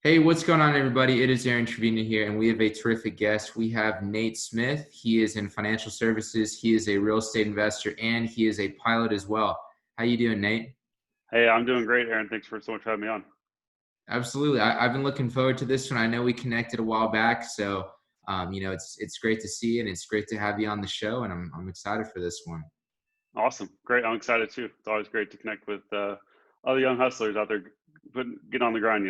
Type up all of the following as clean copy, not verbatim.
Hey, what's going on, everybody? It is Aaron Trevino here, and we have a terrific guest. We have Nate Smith. He is in financial services. He is a real estate investor, and he is a pilot as well. How you doing, Nate? Hey, I'm doing great, Aaron. Thanks for so much for having me on. Absolutely. I've been looking forward to this one. I know we connected a while back, so it's great to see you, and it's great to have you on the show, and I'm excited for this one. Awesome. Great. I'm excited too. It's always great to connect with other young hustlers out there getting on the grind.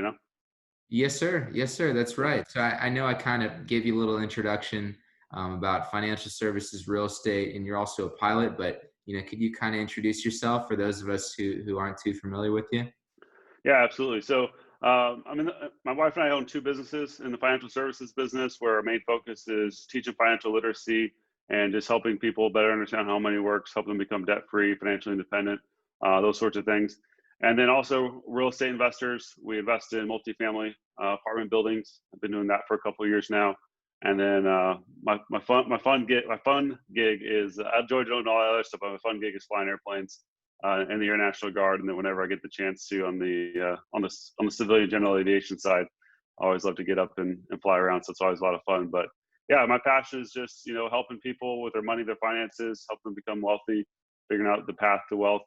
Yes, sir. Yes, sir. That's right. So I know I kind of gave you a little introduction about financial services, real estate, and you're also a pilot. But could you kind of introduce yourself for those of us who aren't too familiar with you? Yeah, absolutely. So, my wife and I own two businesses in the financial services business where our main focus is teaching financial literacy and just helping people better understand how money works, help them become debt free, financially independent, those sorts of things. And then also real estate investors. We invest in multifamily apartment buildings. I've been doing that for a couple of years now. And then my fun gig is I enjoy doing all that other stuff. But my fun gig is flying airplanes in the Air National Guard, and then whenever I get the chance to on the civilian general aviation side, I always love to get up and fly around. So it's always a lot of fun. But yeah, my passion is just helping people with their money, their finances, help them become wealthy, figuring out the path to wealth.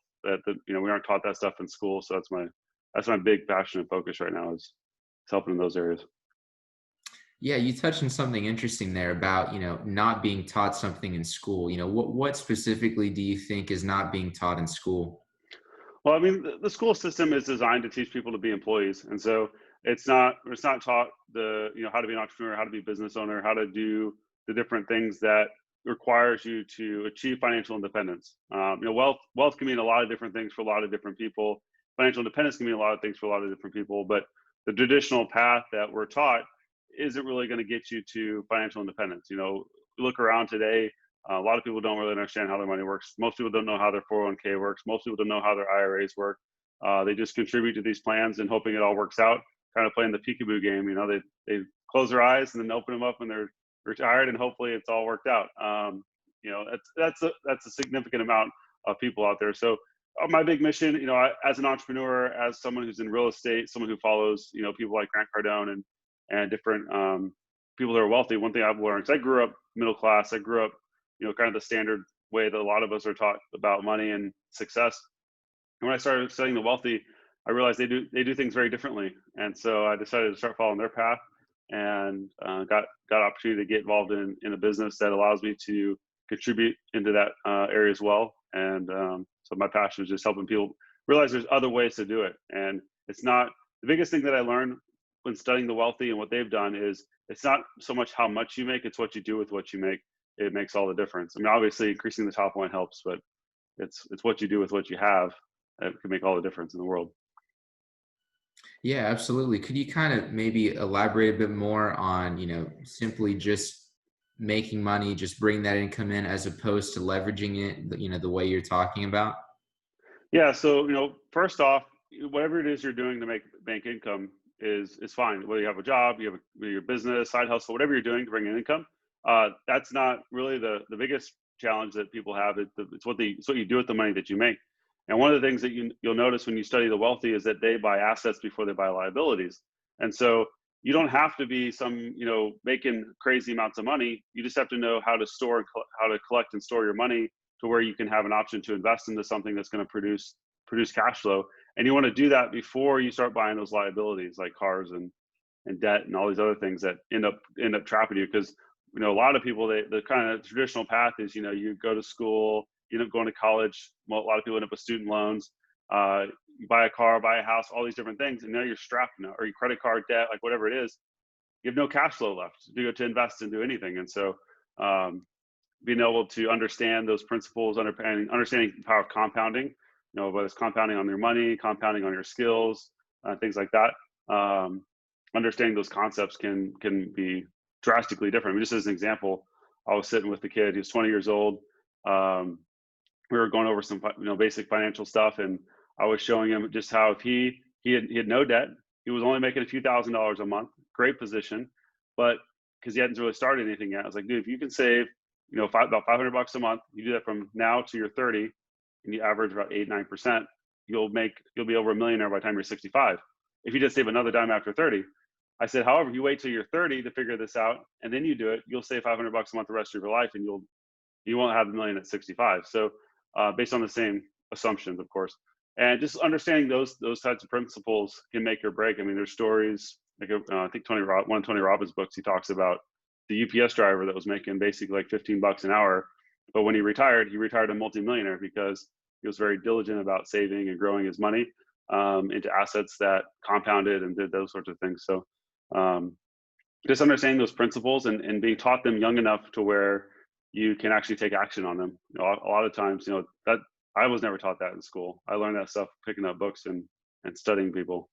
We aren't taught that stuff in school, so that's my big passion and focus right now is helping in those areas. Yeah, you touched on something interesting there about not being taught something in school. What specifically do you think is not being taught in school? Well, I mean, the school system is designed to teach people to be employees, and so it's not taught how to be an entrepreneur, how to be a business owner, how to do the different things that requires you to achieve financial independence. Wealth can mean a lot of different things for a lot of different people. Financial independence can mean a lot of things for a lot of different people, but the traditional path that we're taught isn't really going to get you to financial independence. Look around today, a lot of people don't really understand how their money works. Most people don't know how their 401k works. Most people don't know how their IRAs work. They just contribute to these plans and hoping it all works out, kind of playing the peekaboo game. They close their eyes and then open them up when they're retired, and hopefully it's all worked out. That's a significant amount of people out there. So my big mission, as an entrepreneur, as someone who's in real estate, someone who follows, people like Grant Cardone and different people that are wealthy. One thing I've learned, because I grew up middle class, I grew up kind of the standard way that a lot of us are taught about money and success. And when I started studying the wealthy, I realized they do things very differently, and so I decided to start following their path, and got opportunity to get involved in a business that allows me to contribute into that area as well. And so my passion is just helping people realize there's other ways to do it, and it's not the biggest thing that I learned when studying the wealthy and what they've done is it's not so much how much you make, it's what you do with what you make. It makes all the difference. I mean, obviously increasing the top line helps, but it's what you do with what you have that can make all the difference in the world. Yeah, absolutely. Could you kind of maybe elaborate a bit more on, simply just making money, just bring that income in as opposed to leveraging it, the way you're talking about? Yeah. So, first off, whatever it is you're doing to make bank income is fine. Whether you have a job, you have your business, side hustle, whatever you're doing to bring in income, that's not really the biggest challenge that people have. It's what you do with the money that you make. And one of the things that you'll notice when you study the wealthy is that they buy assets before they buy liabilities. And so you don't have to be making crazy amounts of money. You just have to know how to how to collect and store your money to where you can have an option to invest into something that's going to produce cash flow. And you want to do that before you start buying those liabilities like cars and debt and all these other things that end up trapping you. Because a lot of people, the kind of traditional path is you go to school, you end up going to college. Well, a lot of people end up with student loans. You buy a car, buy a house, all these different things, and now you're strapped now, or your credit card debt, like whatever it is, you have no cash flow left to invest and do anything. And so being able to understand those principles, understanding the power of compounding, whether it's compounding on your money, compounding on your skills, things like that. Understanding those concepts can be drastically different. I mean, just as an example, I was sitting with the kid. He was 20 years old. We were going over some basic financial stuff, and I was showing him just how if he had no debt, he was only making a few $1,000s a month, great position, but because he hadn't really started anything yet, I was like, dude, if you can save about $500 a month, you do that from now to you're 30, and you average about 8-9%, you'll be over a millionaire by the time you're 65. If you just save another dime after 30, I said, however, you wait till you're 30 to figure this out, and then you do it, you'll save $500 a month the rest of your life, and you won't have a million at 65. So, based on the same assumptions, of course, and just understanding those types of principles can make or break. I mean, there's stories like I think one of Tony Robbins' books, he talks about the UPS driver that was making basically like $15 an hour, but when he retired a multimillionaire because he was very diligent about saving and growing his money into assets that compounded and did those sorts of things. So, um, just understanding those principles and being taught them young enough to where you can actually take action on them. A lot of times, that I was never taught that in school. I learned that stuff picking up books and studying people.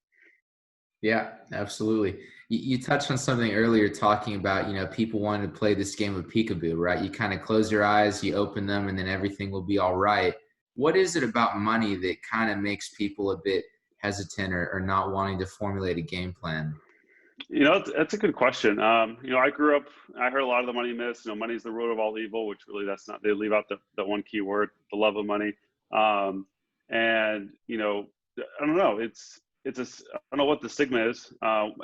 Yeah, absolutely. You touched on something earlier talking about, people wanting to play this game of peekaboo, right? You kind of close your eyes, you open them, and then everything will be all right. What is it about money that kind of makes people a bit hesitant or not wanting to formulate a game plan? That's a good question. I grew up, I heard a lot of the money myths, money's the root of all evil, which really that's not, they leave out the one key word, the love of money. And, I don't know, I don't know what the stigma is.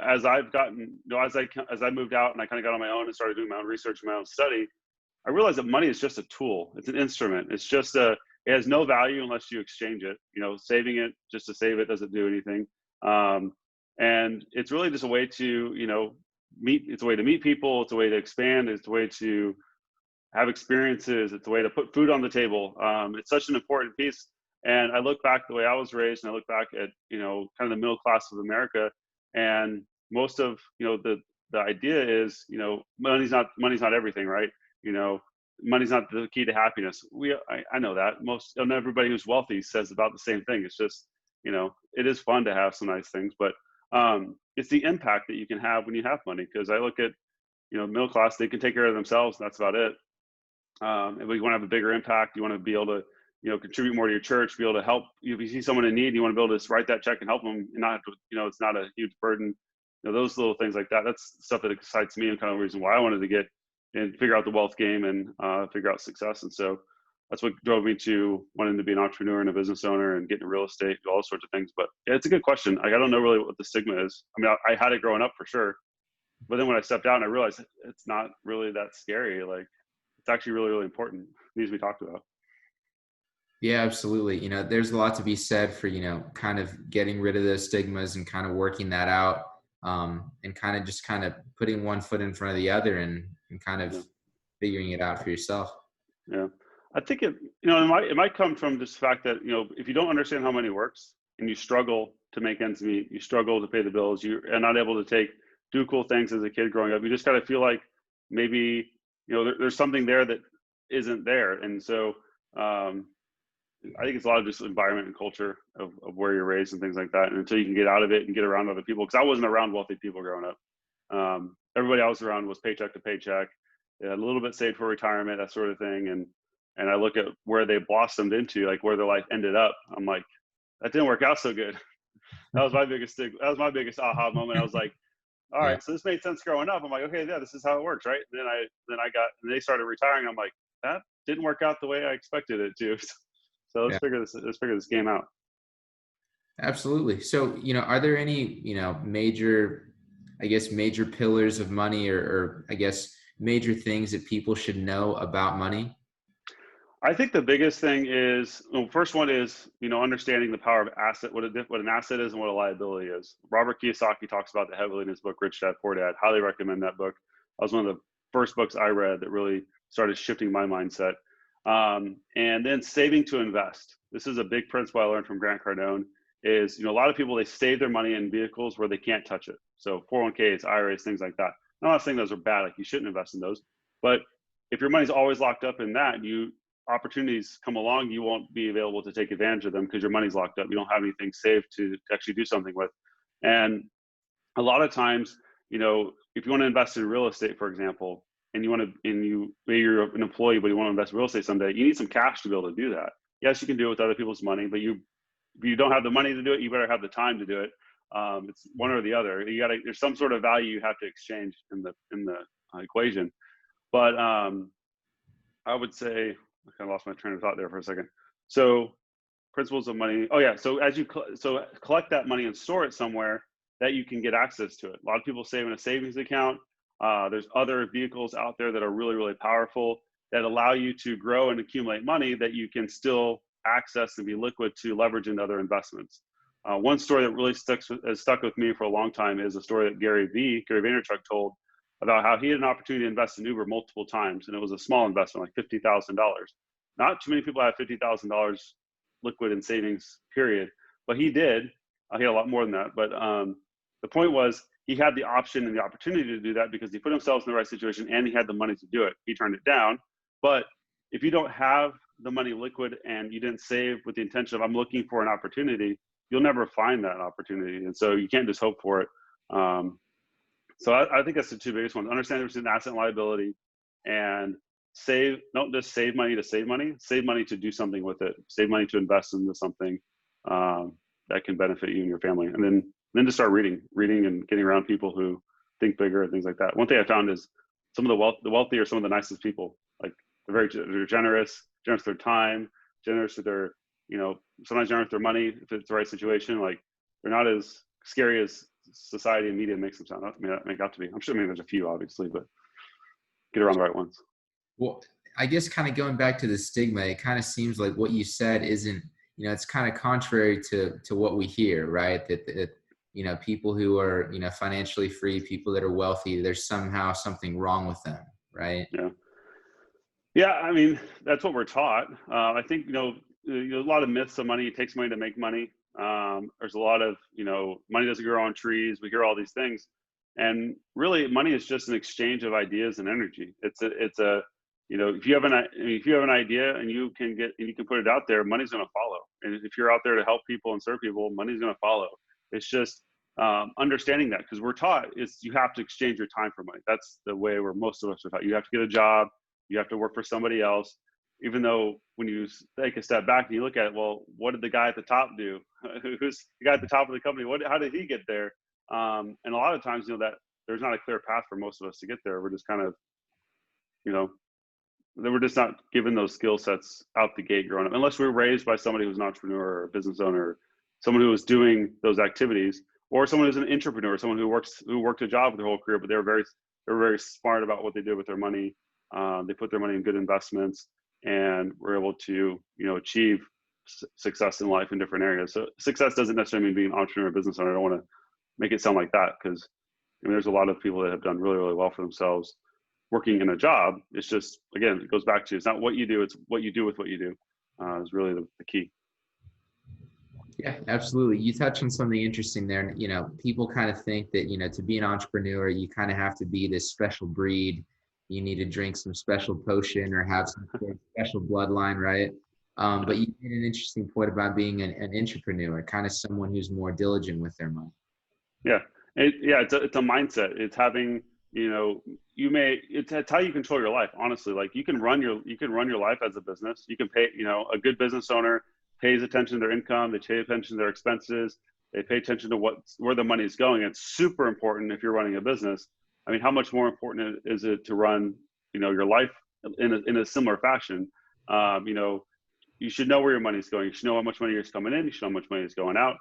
As I've gotten, as I moved out and I kind of got on my own and started doing my own research, my own study, I realized that money is just a tool. It's an instrument. It has no value unless you exchange it. Saving it just to save it doesn't do anything. Um, and it's really just a way to, meet. It's a way to meet people. It's a way to expand. It's a way to have experiences. It's a way to put food on the table. It's such an important piece. And I look back the way I was raised, and I look back at kind of the middle class of America, and most of the idea is money's not everything, right? You know, money's not the key to happiness. I know that most and everybody who's wealthy says about the same thing. It's just it is fun to have some nice things, but it's the impact that you can have when you have money. Because I look at middle class, they can take care of themselves, and that's about it. And you want to have a bigger impact. You want to be able to, contribute more to your church, be able to help. If you see someone in need, you want to be able to write that check and help them and not have to, it's not a huge burden. Those little things like that. That's stuff that excites me and kind of the reason why I wanted to get and figure out the wealth game and figure out success. And so that's what drove me to wanting to be an entrepreneur and a business owner and get into real estate, do all sorts of things. But yeah, it's a good question. I don't know really what the stigma is. I mean, I had it growing up for sure. But then when I stepped out and I realized it's not really that scary. Like, it's actually really, really important. It needs to be talked about. Yeah, absolutely. There's a lot to be said for, kind of getting rid of those stigmas and kind of working that out, and kind of putting one foot in front of the other and kind of Yeah. figuring it out for yourself. Yeah. I think it might come from this fact that, if you don't understand how money works and you struggle to make ends meet, you struggle to pay the bills, you are not able to do cool things as a kid growing up. You just got to feel like maybe, there's something there that isn't there. And so, I think it's a lot of just environment and culture of where you're raised and things like that. And until you can get out of it and get around other people, because I wasn't around wealthy people growing up. Everybody I was around was paycheck to paycheck. They had a little bit saved for retirement, that sort of thing. And I look at where they blossomed into, like where their life ended up. I'm like, that didn't work out so good. That was my biggest aha moment. I was like, all Yeah, right, so this made sense growing up. I'm like, okay, yeah, this is how it works, right? And then they started retiring. I'm like, that didn't work out the way I expected it to. So yeah, let's figure this game out. absolutely. So, are there any, major, I guess, major pillars of money or I guess major things that people should know about money? I think the biggest thing is, well, first one is, understanding the power of asset, what an asset is and what a liability is. Robert Kiyosaki talks about that heavily in his book, Rich Dad, Poor Dad. Highly recommend that book. That was one of the first books I read that really started shifting my mindset. And then saving to invest. This is a big principle I learned from Grant Cardone is, a lot of people, they save their money in vehicles where they can't touch it. So 401ks, IRAs, things like that. I'm not saying those are bad, like you shouldn't invest in those, but if your money's always locked up in that, opportunities come along, you won't be available to take advantage of them because your money's locked up. You don't have anything saved to actually do something with. And a lot of times, if you want to invest in real estate, for example, and maybe you're an employee, but you want to invest in real estate someday, you need some cash to be able to do that. Yes, you can do it with other people's money, but if you don't have the money to do it, you better have the time to do it. It's one or the other. There's some sort of value you have to exchange in the equation. But I would say, I kind of lost my train of thought there for a second. So principles of money. Oh yeah. So collect that money and store it somewhere. that you can get access to it. A lot of people save in a savings account. There's other vehicles out there that are really, really powerful that allow you to grow and accumulate money that you can still access and be liquid to leverage into other investments. One story that really has stuck with me for a long time is a story that Gary Vaynerchuk told about how he had an opportunity to invest in Uber multiple times, and it was a small investment, like $50,000. Not too many people have $50,000 liquid in savings, period, but he did. He had a lot more than that, but the point was he had the option and the opportunity to do that because he put himself in the right situation and he had the money to do it. He turned it down. But if you don't have the money liquid and you didn't save with the intention of I'm looking for an opportunity, you'll never find that opportunity. And so you can't just hope for it. So I think that's the two biggest ones. Understand there's an asset and liability, and save. Don't just save money to save money. Save money to do something with it. Save money to invest into something that can benefit you and your family. And then to start reading and getting around people who think bigger and things like that. One thing I found is some of the wealthy are some of the nicest people. Like they're generous with their time, generous with their, sometimes generous with their money if it's the right situation. Like they're not as scary as society and media makes them sound. Make out to be. I'm sure there's a few obviously, but get around the right ones. Well, I guess kind of going back to the stigma, it kind of seems like what you said isn't, it's kind of contrary to what we hear, right? That people who are, financially free, people that are wealthy, there's somehow something wrong with them, right? Yeah. Yeah, I mean, that's what we're taught. I think, there's a lot of myths of money. It takes money to make money. There's a lot of, money doesn't grow on trees. We hear all these things. And really money is just an exchange of ideas and energy. It's a, if you have an idea and you can put it out there, money's going to follow. And if you're out there to help people and serve people, money's going to follow. It's just understanding that, because we're taught is you have to exchange your time for money. That's the way where most of us are taught. You have to get a job. You have to work for somebody else, even though when you take a step back and you look at it, well, what did the guy at the top do? Who's the guy at the top of the company? How did he get there? And a lot of times, that there's not a clear path for most of us to get there. We're just kind of, we're just not given those skill sets out the gate growing up, unless we were raised by somebody who's an entrepreneur or a business owner, someone who was doing those activities, or someone who's an entrepreneur, someone who worked a job their whole career, but they were very smart about what they did with their money. They put their money in good investments and were able to, achieve success in life in different areas. So success doesn't necessarily mean being an entrepreneur or business owner. I don't want to make it sound like that, because there's a lot of people that have done really, really well for themselves working in a job. It's just, again, it goes back to, it's not what you do, it's what you do with what you do is really the key. Yeah, absolutely. You touched on something interesting there. People kind of think that, to be an entrepreneur, you kind of have to be this special breed. You need to drink some special potion or have some sort of special bloodline, right? But you made an interesting point about being an entrepreneur, kind of someone who's more diligent with their money. Yeah. It's a mindset. It's having, it's how you control your life. Honestly, like you can run your life as a business. You can pay, a good business owner pays attention to their income. They pay attention to their expenses. They pay attention to where the money is going. It's super important if you're running a business. I mean, how much more important is it to run, your life in a similar fashion? You should know where your money is going. You should know how much money is coming in. You should know how much money is going out.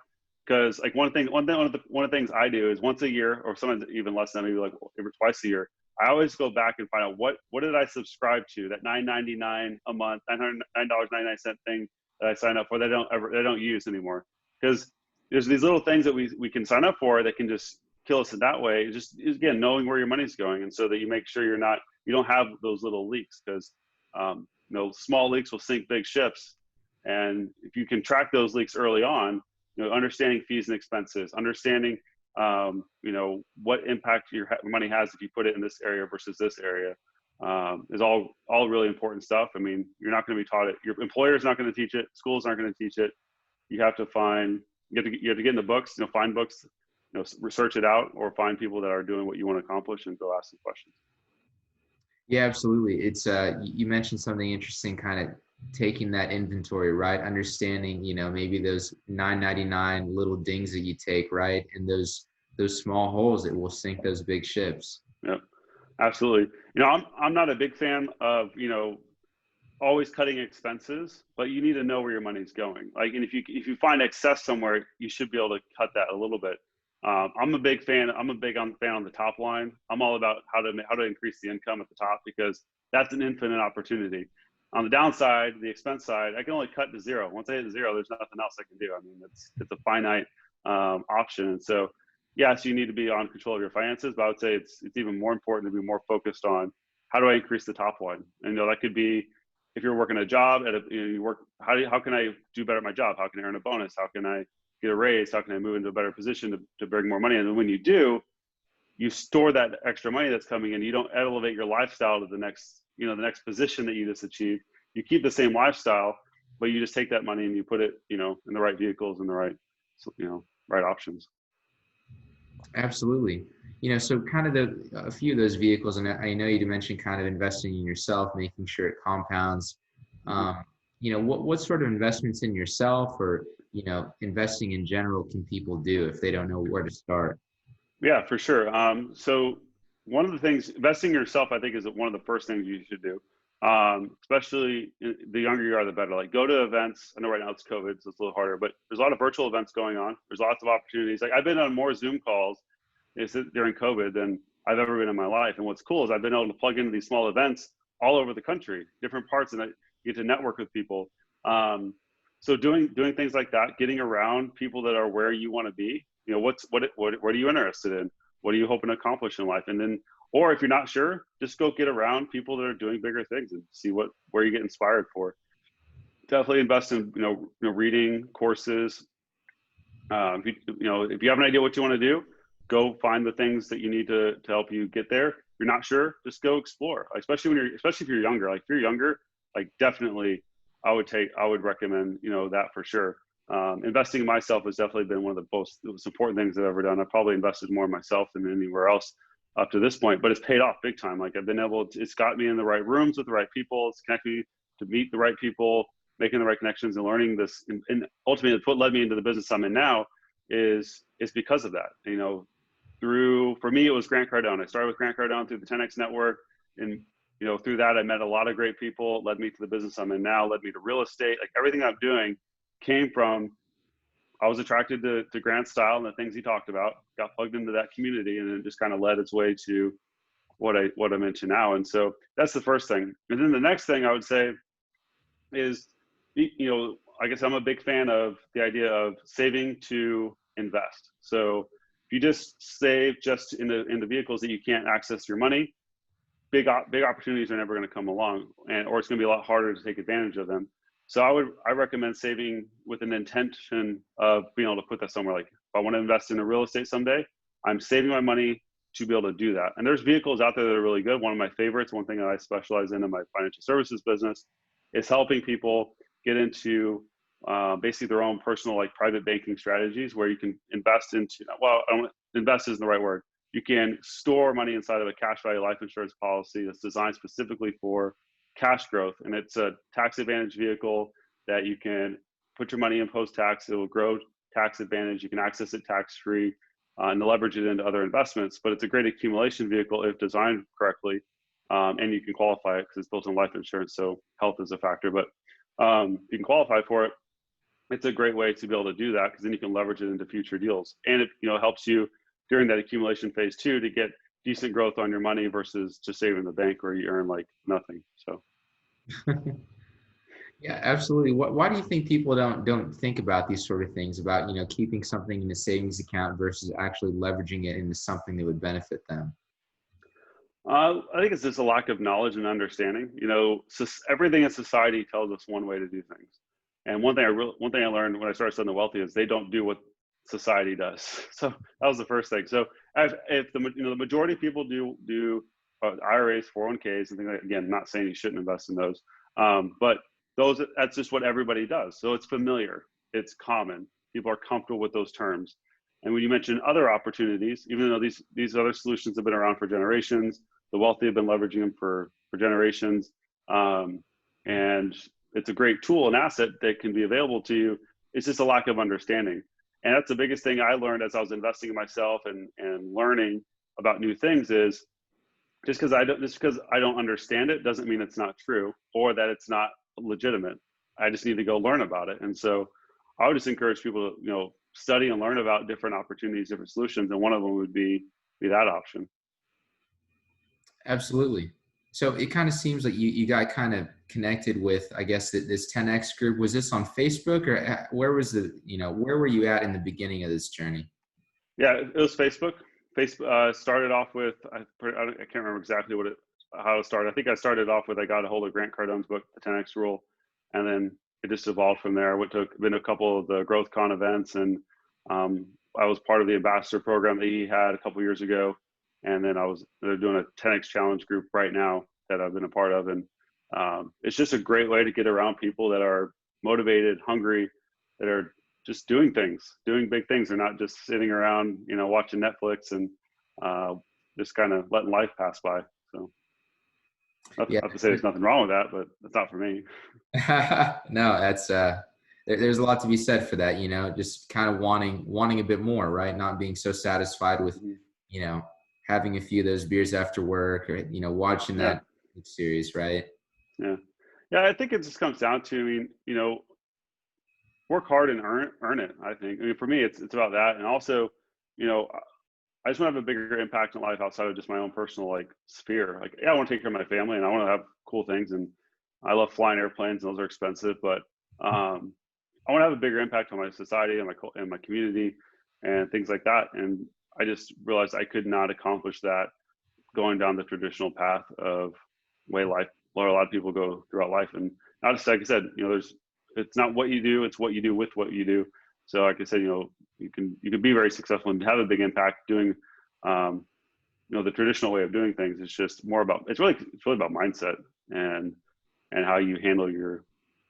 Because like one of the things I do is once a year, or sometimes even less than, maybe like every twice a year, I always go back and find out what did I subscribe to, that $9.99 a month, $9.99 thing that I sign up for that I don't use anymore. Because there's these little things that we can sign up for that can just kill us in that way. Just again, knowing where your money's going, and so that you make sure you don't have those little leaks, because small leaks will sink big ships. And if you can track those leaks early on, understanding fees and expenses, understanding what impact your money has if you put it in this area versus this area, is all really important stuff. I mean, you're not going to be taught it. Your employer is not going to teach it. Schools aren't going to teach it. You have to you have to get in the books, find books, research it out, or find people that are doing what you want to accomplish and go ask some questions. Yeah, absolutely. It's you mentioned something interesting, kind of taking that inventory, right? Understanding, maybe those $9.99 little dings that you take, right? And those small holes that will sink those big ships. Yep, absolutely. I'm not a big fan of, always cutting expenses, but you need to know where your money's going. Like, and if you find excess somewhere, you should be able to cut that a little bit. I'm a big fan. I'm a fan on the top line. I'm all about how to increase the income at the top, because that's an infinite opportunity. On the downside, the expense side, I can only cut to zero. Once I hit zero, there's nothing else I can do. I mean, it's a finite option. And so, yes, you need to be on control of your finances, but I would say it's even more important to be more focused on how do I increase the top line. And that could be if you're working a job at you work. How can I do better at my job? How can I earn a bonus? How can I get a raise? How can I move into a better position to bring more money? And then when you do, you store that extra money that's coming in. You don't elevate your lifestyle to the next position that you just achieved. You keep the same lifestyle, but you just take that money and you put it, in the right vehicles and the right, right options. Absolutely. So kind of a few of those vehicles, and I know you mentioned kind of investing in yourself, making sure it compounds. Mm-hmm. What sort of investments in yourself, or investing in general, can people do if they don't know where to start? Yeah, for sure. So one of the things, investing in yourself, I think, is one of the first things you should do. Especially the younger you are, the better. Like, go to events. I know right now it's COVID, so it's a little harder, but there's a lot of virtual events going on. There's lots of opportunities. Like, I've been on more Zoom calls during COVID than I've ever been in my life. And what's cool is I've been able to plug into these small events all over the country, different parts, and I get to network with people. So doing things like that, getting around people that are where you want to be. What are you interested in? What are you hoping to accomplish in life? And then, or if you're not sure, just go get around people that are doing bigger things and see where you get inspired for. Definitely invest in reading courses. If you have an idea what you want to do, go find the things that you need to help you get there. If you're not sure, just go explore. Especially if you're younger. Like, if you're younger, like, definitely I would recommend that for sure. Investing in myself has definitely been one of the most important things I've ever done. I've probably invested more in myself than anywhere else up to this point, but it's paid off big time. Like, it's got me in the right rooms with the right people. It's connected me to meet the right people, making the right connections, and learning this. And ultimately, what led me into the business I'm in now is because of that. For me, it was Grant Cardone. I started with Grant Cardone through the 10X network, and through that, I met a lot of great people. Led me to the business I'm in now. Led me to real estate. Like, everything I'm doing came from, I was attracted to Grant's style and the things he talked about. Got plugged into that community, and it just kind of led its way to what I'm into now. And so that's the first thing. And then the next thing I would say is, I guess I'm a big fan of the idea of saving to invest. So if you just save just in the vehicles that you can't access your money, big opportunities are never going to come along, or it's going to be a lot harder to take advantage of them. So I recommend saving with an intention of being able to put that somewhere. Like, if I want to invest in a real estate someday, I'm saving my money to be able to do that. And there's vehicles out there that are really good. One of my favorites, one thing that I specialize in my financial services business, is helping people get into basically their own personal, like, private banking strategies, where you can invest into, invest isn't the right word. You can store money inside of a cash value life insurance policy that's designed specifically for cash growth. And it's a tax advantage vehicle that you can put your money in post-tax. It will grow tax advantage. You can access it tax-free and leverage it into other investments. But it's a great accumulation vehicle if designed correctly. And you can qualify it because it's built in life insurance. So health is a factor, but you can qualify for it. It's a great way to be able to do that, because then you can leverage it into future deals. And it helps you during that accumulation phase too, to get decent growth on your money versus just saving in the bank where you earn like nothing. So Yeah, absolutely. Why do you think people don't think about these sort of things, about keeping something in a savings account versus actually leveraging it into something that would benefit them? I think it's just a lack of knowledge and understanding. Everything in society tells us one way to do things, and one thing I learned when I started studying the wealthy is they don't do what society does. So that was the first thing. So if the majority of people do IRAs, 401ks, and things like, again, not saying you shouldn't invest in those, but that's just what everybody does. So it's familiar, it's common. People are comfortable with those terms. And when you mention other opportunities, even though these other solutions have been around for generations, the wealthy have been leveraging them for generations, and it's a great tool and asset that can be available to you. It's just a lack of understanding. And that's the biggest thing I learned as I was investing in myself and learning about new things is just because I don't understand it doesn't mean it's not true or that it's not legitimate. I just need to go learn about it. And so I would just encourage people to, study and learn about different opportunities, different solutions, and one of them would be that option. Absolutely. So it kind of seems like you got kind of connected with, I guess, this 10X group. Was this on Facebook, or where was where were you at in the beginning of this journey? Yeah, it was Facebook. Facebook started off with I can't remember exactly how it started. I think I started off with I got a hold of Grant Cardone's book, The 10X Rule, and then it just evolved from there. Been a couple of the GrowthCon events, and I was part of the ambassador program that he had a couple years ago, and then they're doing a 10X challenge group right now that I've been a part of, and it's just a great way to get around people that are motivated, hungry, that are just doing things, doing big things. They're not just sitting around, watching Netflix and just kind of letting life pass by. So Yeah. not to say there's nothing wrong with that, but it's not for me. No, that's there's a lot to be said for that, just kind of wanting a bit more, right? Not being so satisfied with, Mhm. having a few of those beers after work, or, watching Yeah, that series, right? yeah, yeah. I think it just comes down to, I mean, work hard and earn it. I think. I mean, for me, it's about that, and also, you know, I just want to have a bigger impact in life outside of just my own personal sphere. Like, yeah, I want to take care of my family and I want to have cool things, and I love flying airplanes and those are expensive, but I want to have a bigger impact on my society and my community and things like that. And I just realized I could not accomplish that going down the traditional path of way life where a lot of people go throughout life. And not just like I said, it's not what you do, it's what you do with what you do. So like I said, you can be very successful and have a big impact doing the traditional way of doing things. It's just more about it's really about mindset and how you handle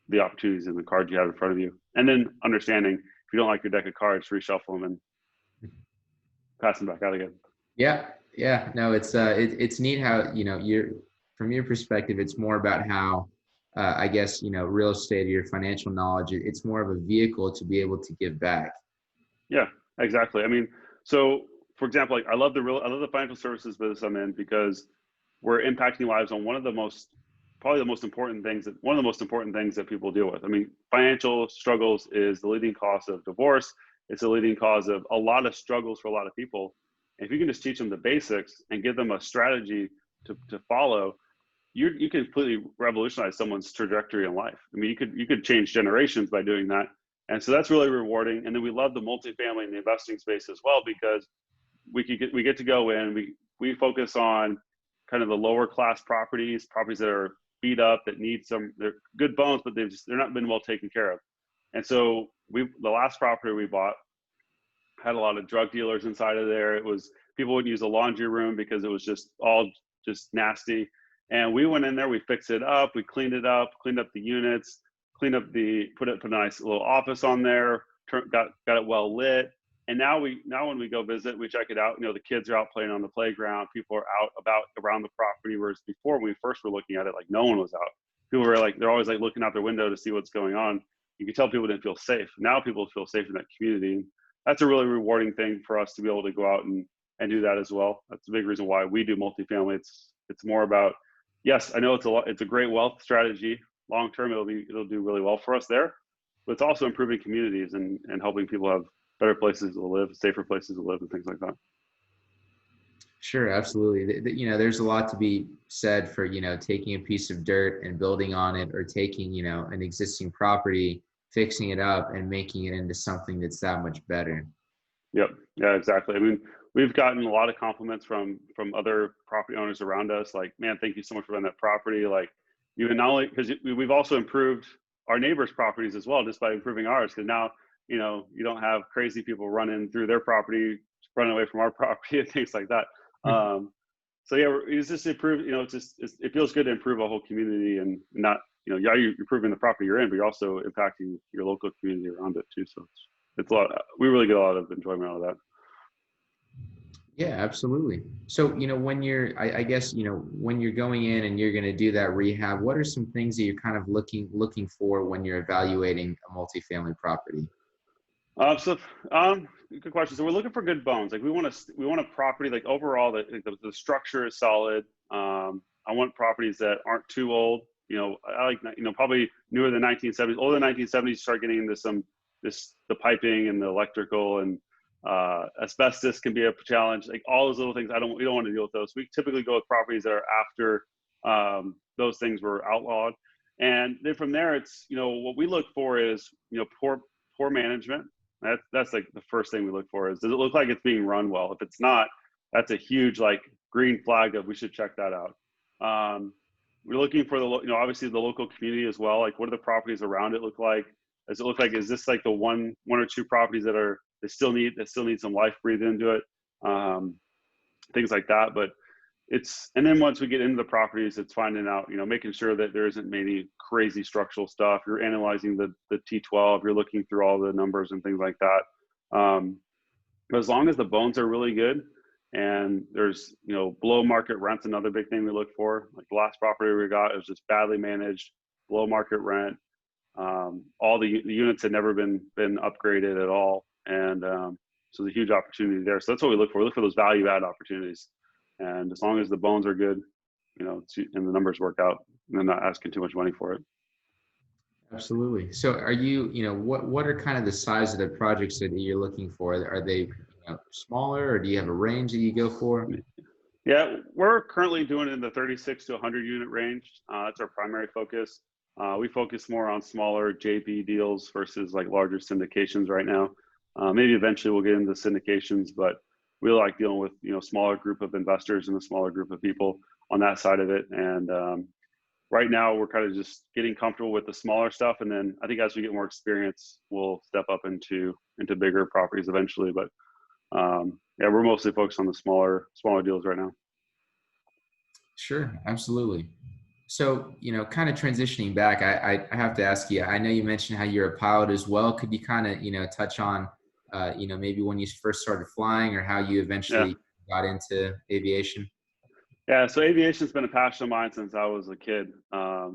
the opportunities and the cards you have in front of you. And then understanding if you don't like your deck of cards, reshuffle them and pass them back out again. Yeah, yeah. No, it's neat how, you're, from your perspective, it's more about how, I guess, real estate or your financial knowledge, it's more of a vehicle to be able to give back. Yeah, exactly. I mean, so for example, I love the financial services business I'm in because we're impacting lives on one of the most important things that people deal with. I mean, financial struggles is the leading cause of divorce. It's the leading cause of a lot of struggles for a lot of people. And if you can just teach them the basics and give them a strategy to follow, you can completely revolutionize someone's trajectory in life. I mean, you could change generations by doing that. And so that's really rewarding. And then we love the multifamily and the investing space as well, because we get to go in, we focus on kind of the lower class properties that are beat up, that they're good bones, but they're not been well taken care of. And so the last property we bought had a lot of drug dealers inside of there. It was, people wouldn't use the laundry room because it was just nasty. And we went in there, we fixed it up, we cleaned it up, cleaned up the units, put a nice little office on there, got it well lit. And now when we go visit, we check it out. The kids are out playing on the playground. People are out about around the property. Whereas before, when we first were looking at it, no one was out. People were they're always looking out their window to see what's going on. You could tell people didn't feel safe. Now people feel safe in that community. That's a really rewarding thing for us to be able to go out and do that as well. That's a big reason why we do multifamily. It's more about, yes, I know it's a great wealth strategy. Long term, it'll do really well for us there, but it's also improving communities and helping people have better places to live, safer places to live, and things like that. Sure, absolutely. There's a lot to be said for, taking a piece of dirt and building on it, or taking, an existing property, fixing it up and making it into something that's that much better. Yep. Yeah, exactly. I mean, we've gotten a lot of compliments from other property owners around us. Like, man, thank you so much for running that property. Like, you not only, because we've also improved our neighbors' properties as well, just by improving ours. Because now, you don't have crazy people running through their property, running away from our property and things like that. So yeah, it's just improved. It feels good to improve a whole community, and not, yeah, you're improving the property you're in, but you're also impacting your local community around it too. So it's a lot. We really get a lot of enjoyment out of that. Yeah, absolutely. So, when I guess, when you're going in and you're going to do that rehab, what are some things that you're kind of looking for when you're evaluating a multifamily property? So, good question. So we're looking for good bones. We want a property overall that the structure is solid. I want properties that aren't too old. I like, probably newer than 1970s. Older than 1970s, start getting into just the piping and the electrical and asbestos can be a challenge. Like all those little things, we don't want to deal with those. We typically go with properties that are after those things were outlawed. And then from there, it's, what we look for is, poor management. That's like the first thing we look for is, does it look like it's being run well? If it's not, that's a huge like green flag of we should check that out. We're looking for obviously the local community as well. Like what do the properties around it look like? Does it look like, is this like the one or two properties that still need some life breathed into it? Things like that. But and then once we get into the properties, it's finding out, making sure that there isn't many crazy structural stuff. You're analyzing the T12, you're looking through all the numbers and things like that. But as long as the bones are really good and there's, below market rent's another big thing we look for. Like the last property we got, it was just badly managed, below market rent. All the units had never been upgraded at all. And so there's a huge opportunity there. So that's what we look for. We look for those value add opportunities. And as long as the bones are good, and the numbers work out, and they're not asking too much money for it. Absolutely. So are you, what are kind of the size of the projects that you're looking for? Are they smaller, or do you have a range that you go for? Yeah, we're currently doing it in the 36 to 100 unit range. That's our primary focus. We focus more on smaller JV deals versus like larger syndications right now. Maybe eventually we'll get into syndications, but we like dealing with, smaller group of investors and a smaller group of people on that side of it. And right now we're kind of just getting comfortable with the smaller stuff. And then I think as we get more experience, we'll step up into bigger properties eventually. But yeah, we're mostly focused on the smaller deals right now. Sure, absolutely. So, kind of transitioning back, I have to ask you, I know you mentioned how you're a pilot as well. Could you kind of, touch on, maybe when you first started flying or how you Yeah. eventually got into aviation? Yeah, so aviation's been a passion of mine since I was a kid. I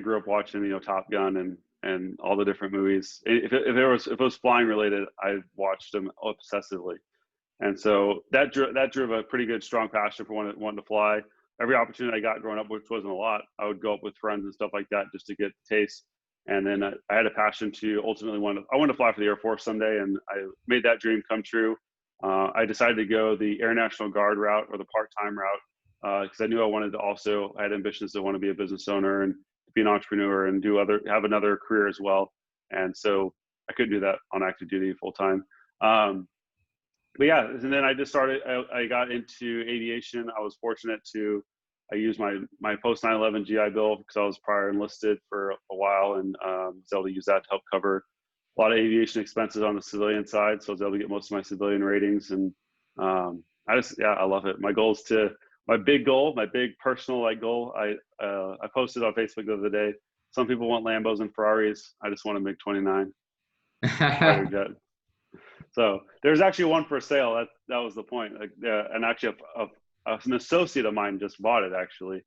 grew up watching, Top Gun and all the different movies. If it was flying related, I watched them obsessively. And so that drove a pretty good, strong passion for wanting to fly. Every opportunity I got growing up, which wasn't a lot, I would go up with friends and stuff like that just to get the taste. And then I had a passion to ultimately I wanted to fly for the Air Force someday, and I made that dream come true. I decided to go the Air National Guard route, or the part-time route, because I knew I had ambitions to want to be a business owner and be an entrepreneur and have another career as well. And so I couldn't do that on active duty full time. But yeah, and then I just started, I got into aviation. I was fortunate I used my post 9/11 GI Bill because I was prior enlisted for a while, and was able to use that to help cover a lot of aviation expenses on the civilian side. So I was able to get most of my civilian ratings, and I love it. My big personal goal, I posted on Facebook the other day. Some people want Lambos and Ferraris. I just want a MiG-29 fighter jet. So there's actually one for sale. That was the point. And actually, an associate of mine just bought it. Actually,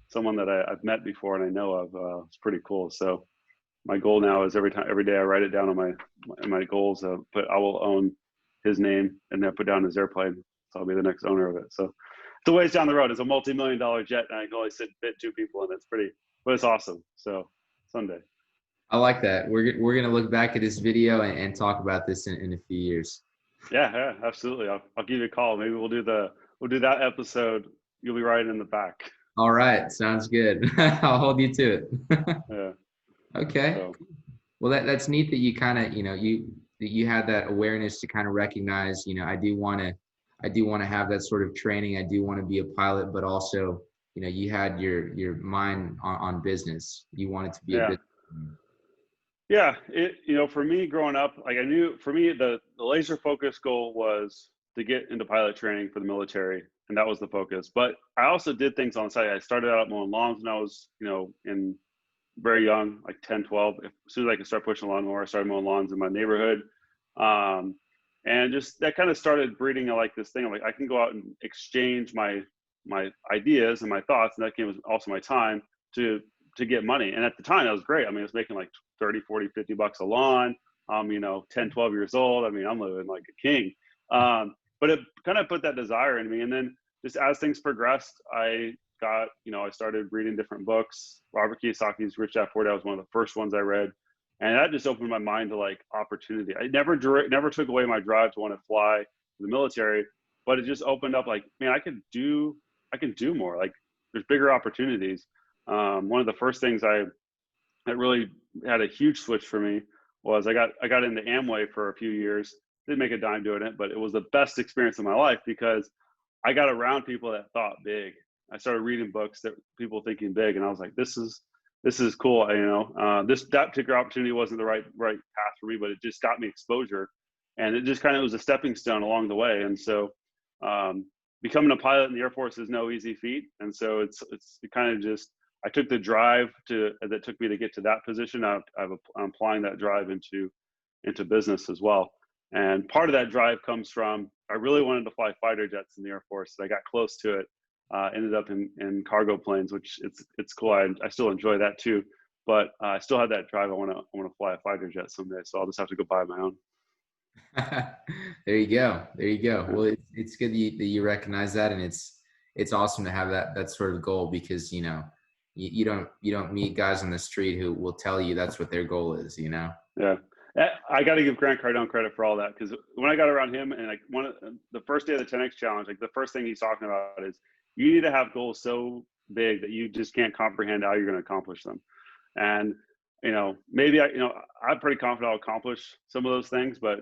someone that I've met before and I know of. It's pretty cool. So my goal now is every day I write it down on my goals. But I will own his name and then put down his airplane. So I'll be the next owner of it. So it's a ways down the road. It's a multi-million-dollar jet, and I can only fit 2 people in it. But it's awesome. So someday. I like that. We're gonna look back at this video and talk about this in a few years. Yeah, absolutely. I'll give you a call. Maybe we'll do that episode. You'll be right in the back. All right, sounds good. I'll hold you to it. Yeah. Okay. So, Well, that's neat that you kind of you had that awareness to kind of recognize, I do want to have that sort of training. I do want to be a pilot, but also, you had your mind on business. You wanted to be a yeah. businessman. Yeah, for me growing up, like I knew, for me the laser focus goal was to get into pilot training for the military, and that was the focus. But I also did things on the side. I started out mowing lawns when I was, in very young, like 10, 12. As soon as I could start pushing a lawnmower, I started mowing lawns in my neighborhood. And just that kind of started breeding this thing of I can go out and exchange my ideas and my thoughts, and that came with also my time to get money. And at the time that was great. I mean, I was making like 30, 40, 50 bucks a lawn. 10, 12 years old. I mean, I'm living like a king. But it kind of put that desire in me. And then just as things progressed, I started reading different books. Robert Kiyosaki's Rich Dad Poor Dad was one of the first ones I read. And that just opened my mind to like opportunity. I never took away my drive to want to fly to the military, but it just opened up like, man, I can do more. Like there's bigger opportunities. One of the first things that really had a huge switch for me was I got into Amway for a few years. Didn't make a dime doing it, but it was the best experience of my life because I got around people that thought big. I started reading books that people thinking big, and I was like, this is cool. You know, that particular opportunity wasn't the right path for me, but it just got me exposure, and it just kind of was a stepping stone along the way. And so, becoming a pilot in the Air Force is no easy feat, and so it kind of just I took the drive that took me to get to that position. I'm applying that drive into business as well. And part of that drive comes from I really wanted to fly fighter jets in the Air Force. I got close to it. Ended up in cargo planes, which it's cool. I still enjoy that too. But I still have that drive. I want to fly a fighter jet someday. So I'll just have to go buy my own. There you go. There you go. Well, it's good that you recognize that, and it's awesome to have that sort of goal because you don't meet guys on the street who will tell you that's what their goal is. Yeah. I got to give Grant Cardone credit for all that because when I got around him and like the first day of the 10X challenge, like the first thing he's talking about is you need to have goals so big that you just can't comprehend how you're going to accomplish them. And maybe I'm pretty confident I'll accomplish some of those things, but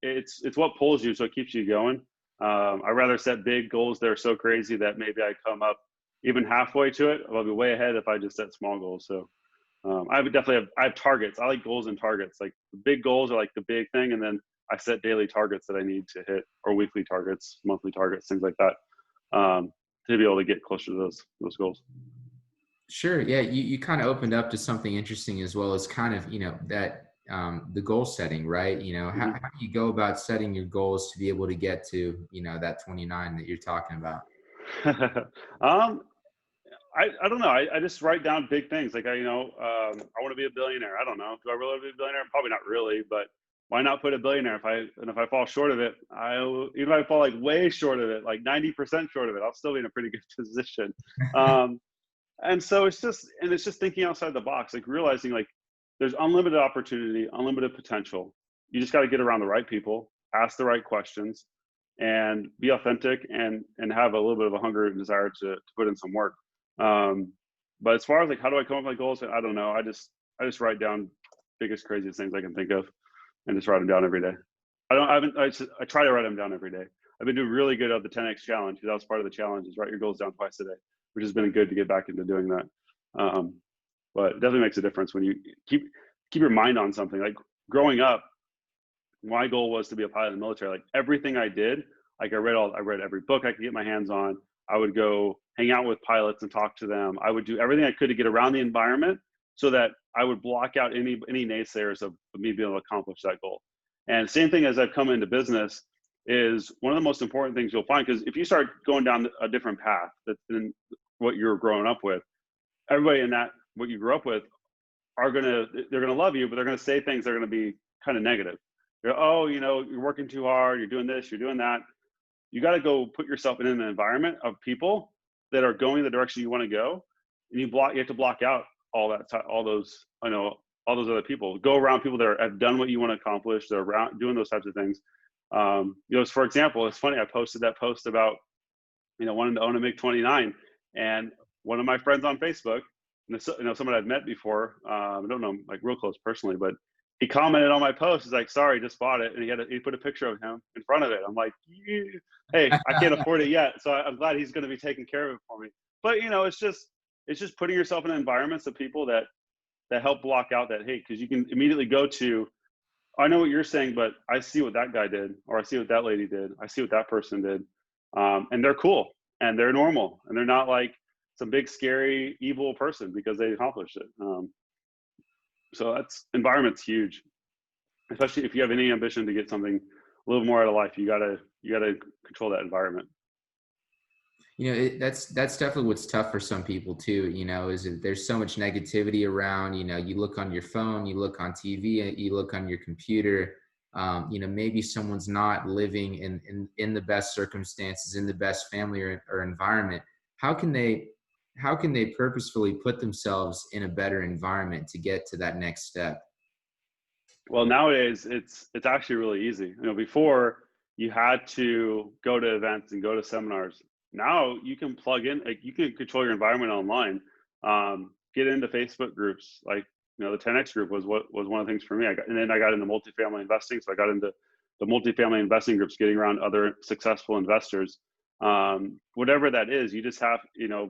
it's what pulls you, so it keeps you going. I'd rather set big goals that are so crazy that maybe I come up even halfway to it. I'll be way ahead if I just set small goals. So I would definitely I have targets. I like goals and targets. Like the big goals are like the big thing, and then I set daily targets that I need to hit, or weekly targets, monthly targets, things like that, to be able to get closer to those goals. Sure. Yeah. You kind of opened up to something interesting as well as kind of, that the goal setting, right? How do you go about setting your goals to be able to get to, that 29 that you're talking about? I don't know. I just write down big things. Like I want to be a billionaire. I don't know. Do I really want to be a billionaire? Probably not really, but why not put a billionaire? If I fall short of it, even if I fall like way short of it, like 90% short of it, I'll still be in a pretty good position. And so it's just thinking outside the box, like realizing like there's unlimited opportunity, unlimited potential. You just got to get around the right people, ask the right questions, and be authentic and have a little bit of a hunger and desire to put in some work. But as far as like how do I come up with my goals, I don't know. I just write down biggest, craziest things I can think of and just write them down every day. I try to write them down every day. I've been doing really good at the 10X challenge. That was part of the challenge is write your goals down twice a day, which has been good to get back into doing that. But it definitely makes a difference when you keep your mind on something. Like growing up, my goal was to be a pilot in the military. Like everything I did, like I read every book I could get my hands on. I would go hang out with pilots and talk to them. I would do everything I could to get around the environment so that I would block out any naysayers of me being able to accomplish that goal. And same thing as I've come into business is one of the most important things you'll find, because if you start going down a different path than what you're growing up with, everybody in that what you grew up with they're gonna love you, but they're gonna say things that are gonna be kind of negative. You're working too hard, you're doing this, you're doing that. You got to go put yourself in an environment of people that are going the direction you want to go, and you have to block out all those other people. Go around people that have done what you want to accomplish. They're around doing those types of things. For example, it's funny. I posted that post about wanting to own a MiG-29, and one of my friends on Facebook, someone I've met before, I don't know like real close personally, but he commented on my post. He's like, "Sorry, just bought it," and he put a picture of him in front of it. I'm like, "Hey, I can't afford it yet, so I'm glad he's going to be taking care of it for me." But it's just putting yourself in environments of people that help block out that hate, because you can immediately go to, I know what you're saying, but I see what that guy did, or I see what that lady did, I see what that person did, and they're cool and they're normal and they're not like some big scary evil person because they accomplished it. So environment's huge, especially if you have any ambition to get something a little more out of life. You gotta control that environment. That's definitely what's tough for some people too. Is that there's so much negativity around. You look on your phone, you look on TV, you look on your computer. Maybe someone's not living in the best circumstances, in the best family or environment. How can they purposefully put themselves in a better environment to get to that next step? Well, nowadays it's actually really easy. Before you had to go to events and go to seminars. Now you can plug in, like you can control your environment online. Get into Facebook groups, like the 10x group was one of the things for me. And then I got into multifamily investing, so I got into the multifamily investing groups, getting around other successful investors. Whatever that is, you just have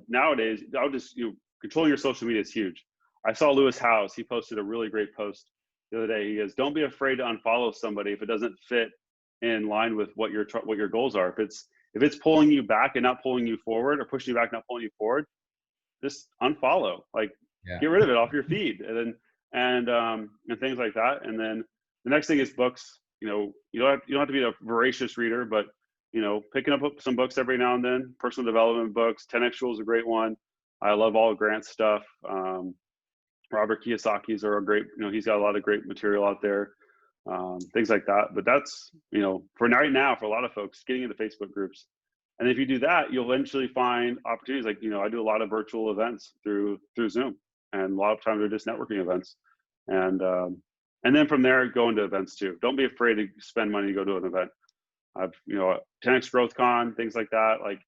nowadays. I'll just controlling your social media is huge. I saw Lewis Howes. He posted a really great post the other day. He goes, "Don't be afraid to unfollow somebody if it doesn't fit in line with what your goals are. If it's pulling you back and not pulling you forward, or pushing you back, not pulling you forward, just unfollow. Like, Yeah. get rid of it off your feed, and things like that. And then the next thing is books. You don't have to be a voracious reader, but picking up some books every now and then. Personal development books. 10x Rule is a great one. I love all Grant's stuff. Robert Kiyosaki's are a great, he's got a lot of great material out there, things like that. But that's, for right now, for a lot of folks, getting into Facebook groups. And if you do that, you'll eventually find opportunities. Like, I do a lot of virtual events through Zoom, and a lot of times they're just networking events. And then from there, go into events too. Don't be afraid to spend money to go to an event. I've, 10x Growth Con, things like that. Like,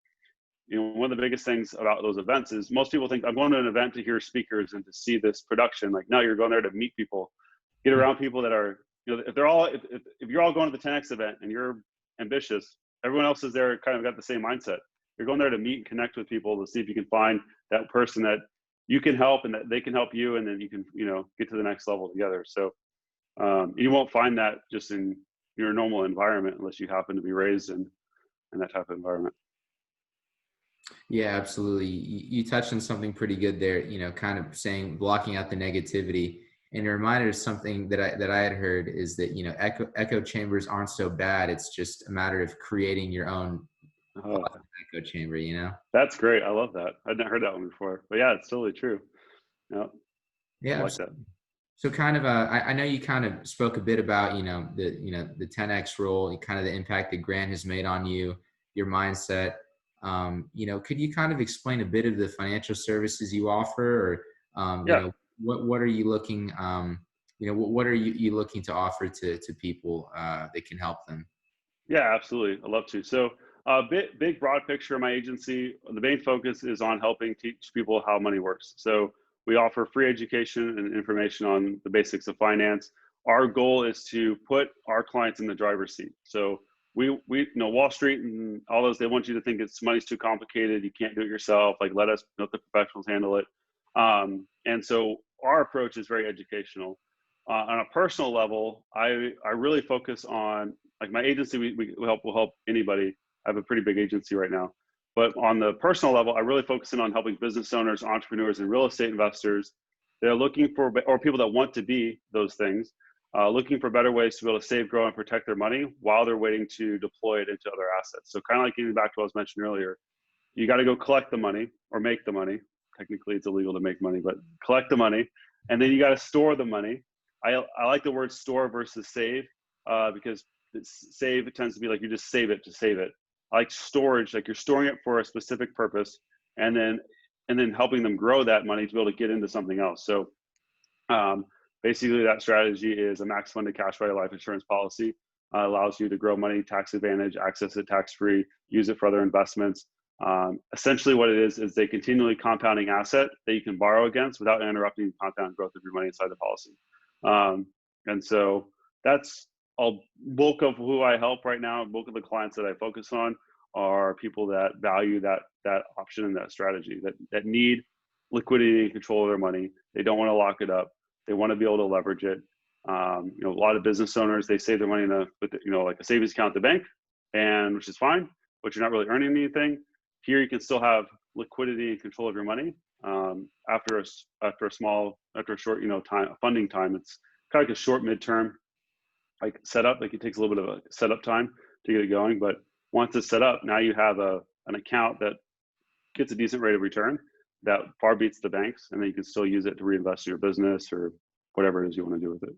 one of the biggest things about those events is most people think I'm going to an event to hear speakers and to see this production. Like, no, you're going there to meet people, get around people that are, if you're all going to the 10x event and you're ambitious, everyone else is there, kind of got the same mindset. You're going there to meet and connect with people to see if you can find that person that you can help and that they can help you, and then you can, get to the next level together. So you won't find that just in your normal environment unless you happen to be raised in that type of environment. Yeah, absolutely. You touched on something pretty good there, kind of saying blocking out the negativity. And a reminder of something that I had heard is that, echo chambers aren't so bad. It's just a matter of creating your own echo chamber, That's great. I love that. I'd not heard that one before, but yeah, it's totally true. Yeah. Yeah. I like that. So kind of, I know you kind of spoke a bit about, the 10X rule and kind of the impact that Grant has made on you, your mindset. Could you kind of explain a bit of the financial services you offer, or, Yeah. what are you looking, what are you looking to offer to people that can help them? Yeah, absolutely. I'd love to. So, big broad picture of my agency, the main focus is on helping teach people how money works. So we offer free education and information on the basics of finance. Our goal is to put our clients in the driver's seat. So we Wall Street and all those, they want you to think money's too complicated. You can't do it yourself. Like, let us let the professionals handle it. And so our approach is very educational. On a personal level, I really focus on, like, my agency. We'll help anybody. I have a pretty big agency right now, but on the personal level, I really focus in on helping business owners, entrepreneurs, and real estate investors. They're looking for, or people that want to be those things, looking for better ways to be able to save, grow, and protect their money while they're waiting to deploy it into other assets. So kind of like getting back to what I was mentioning earlier, you got to go collect the money or make the money. Technically, it's illegal to make money, but collect the money, and then you got to store the money. I like the word store versus save, because save, it tends to be like you just save it to save it. I like storage, like you're storing it for a specific purpose, and then helping them grow that money to be able to get into something else. So basically, that strategy is a max funded cash value life insurance policy. Allows you to grow money tax advantage, access it tax free, use it for other investments. Essentially, what it is they continually compounding asset that you can borrow against without interrupting the compound growth of your money inside the policy. And so that's all. Bulk of who I help right now, bulk of the clients that I focus on are people that value that option and that strategy, that need liquidity and control of their money. They don't want to lock it up. They want to be able to leverage it. A lot of business owners, they save their money like a savings account at the bank, and which is fine, but you're not really earning anything. Here, you can still have liquidity and control of your money. After a short, funding time. It's kind of like a short midterm, like setup. Like, it takes a little bit of a setup time to get it going, but once it's set up, now you have an account that gets a decent rate of return that far beats the banks, and then you can still use it to reinvest in your business or whatever it is you want to do with it.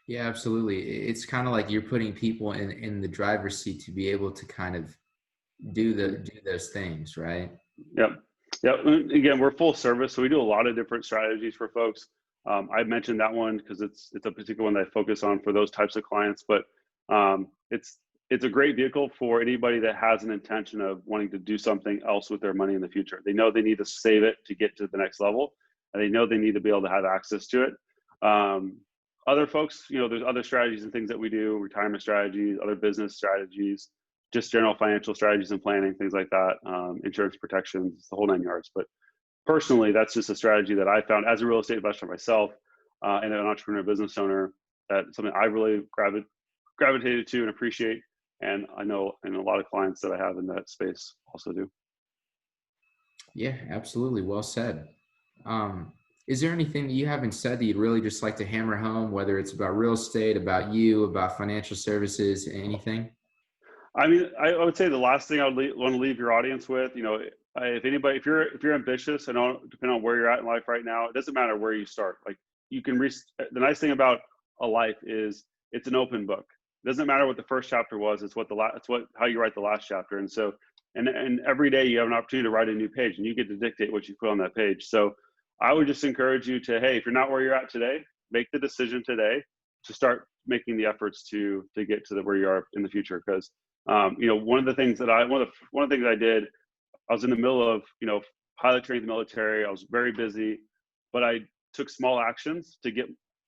Yeah, absolutely. It's kind of like you're putting people in the driver's seat to be able to kind of do those things, right? Yep. Again, we're full service, so we do a lot of different strategies for folks. I mentioned that one because it's a particular one that I focus on for those types of clients. But um, it's it's a great vehicle for anybody that has an intention of wanting to do something else with their money in the future. They know they need to save it to get to the next level, and they know they need to be able to have access to it. Um, Other folks, there's other strategies and things that we do, retirement strategies, other business strategies, just general financial strategies and planning, things like that, insurance protections, the whole nine yards. But personally, that's just a strategy that I found as a real estate investor myself, and an entrepreneur business owner. That's something I really gravitated to and appreciate. And I know a lot of clients that I have in that space also do. Yeah, absolutely. Well said. Um, is there anything that you haven't said that you'd really just like to hammer home, whether it's about real estate, about you, about financial services, anything? I mean, I would say the last thing I would want to leave your audience with, if anybody, if you're ambitious, and depending on where you're at in life right now, it doesn't matter where you start. Like you can reach. The nice thing about a life is it's an open book. It doesn't matter what the first chapter was. It's how you write the last chapter. And so, and every day you have an opportunity to write a new page, and you get to dictate what you put on that page. So, I would just encourage you to, hey, if you're not where you're at today, make the decision today to start making the efforts to get to where you are in the future. Because one of the things that one of the things I did, I was in the middle of, pilot training in the military. I was very busy, but I took small actions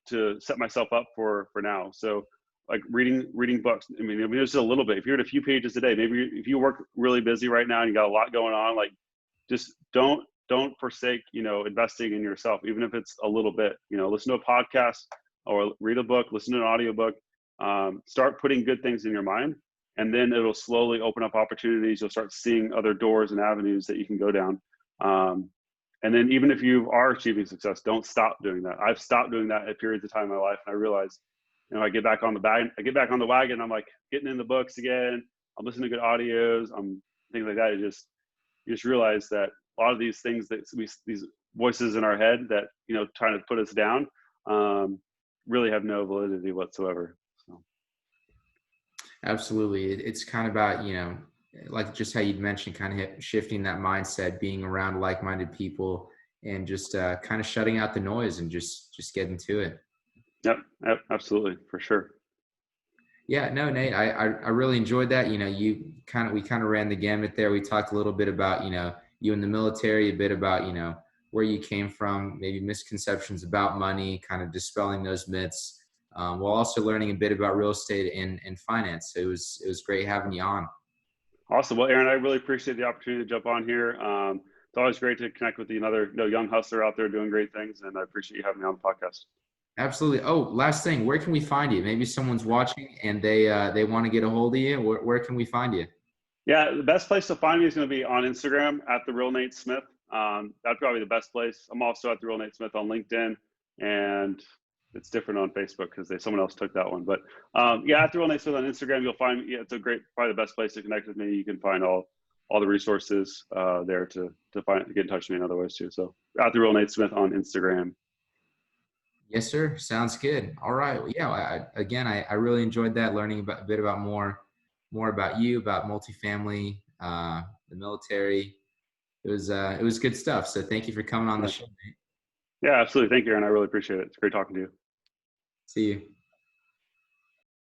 to set myself up for now. So like reading books. I mean, it's just a little bit. If you're at a few pages a day, maybe if you work really busy right now and you got a lot going on, like just don't forsake, investing in yourself, even if it's a little bit. Listen to a podcast or read a book, listen to an audiobook. Start putting good things in your mind, and then it'll slowly open up opportunities. You'll start seeing other doors and avenues that you can go down. And then even if you are achieving success, don't stop doing that. I've stopped doing that at periods of time in my life, and I realize, I get back on the wagon. I'm like getting in the books again. I'm listening to good audios. I'm things like that. You just realize that a lot of these things that these voices in our head that trying to put us down, really have no validity whatsoever. So. Absolutely. It's kind of about, like just how you'd mentioned, kind of shifting that mindset, being around like-minded people, and just kind of shutting out the noise and just getting to it. Yep, absolutely, for sure. Yeah, no, Nate, I really enjoyed that. We kind of ran the gamut there. We talked a little bit about, you in the military, a bit about, where you came from, maybe misconceptions about money, kind of dispelling those myths, while also learning a bit about real estate and finance. So it was great having you on. Awesome. Well, Aaron, I really appreciate the opportunity to jump on here. It's always great to connect with you, another young hustler out there doing great things, and I appreciate you having me on the podcast. Absolutely. Oh, last thing, where can we find you? Maybe someone's watching and they want to get a hold of you. Where can we find you? Yeah, the best place to find me is going to be on Instagram at the real Nate Smith. That's probably the best place. I'm also at the real Nate Smith on LinkedIn, and it's different on Facebook because someone else took that one. But yeah, at the real Nate Smith on Instagram, you'll find me. Yeah, it's probably the best place to connect with me. You can find all the resources there to get in touch with me in other ways too. So at the real Nate Smith on Instagram. Yes, sir. Sounds good. All right. Well, yeah. I really enjoyed that, learning a bit about more about you, about multifamily, the military. It was good stuff. So thank you for coming on the Yeah. show, mate. Yeah, absolutely. Thank you, Aaron. I really appreciate it. It's great talking to you. See you.